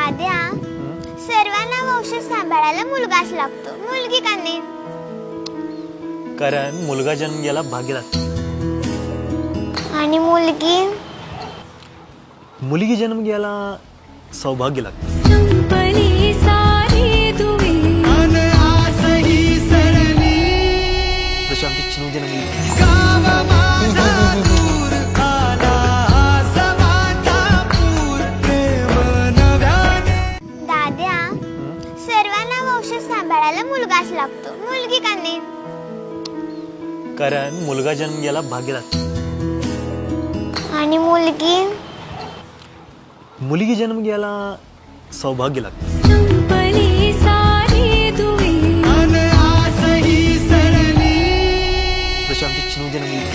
दाद्या, सर्वांना वंश सांभाळायला मुलगाच लागतो, मुलगी का नाही? कारण मुलगा जन्म घ्यायला भाग्य लागतं आणि मुलगी मुलगी जन्म घ्यायला सौभाग्य लागतं. जशी आमची चिनू जन्मली. दाद्या, सर्वांना वंश सांभाळायला मुलगाच लागतो, मुलगी का नाही? कारण मुलगा जन्म घ्यायला भाग्य लागतं आणि मुलगी मुलगी जन्म घ्यायला सौभाग्य लागतं. जशी आमची चिनू जन्मली.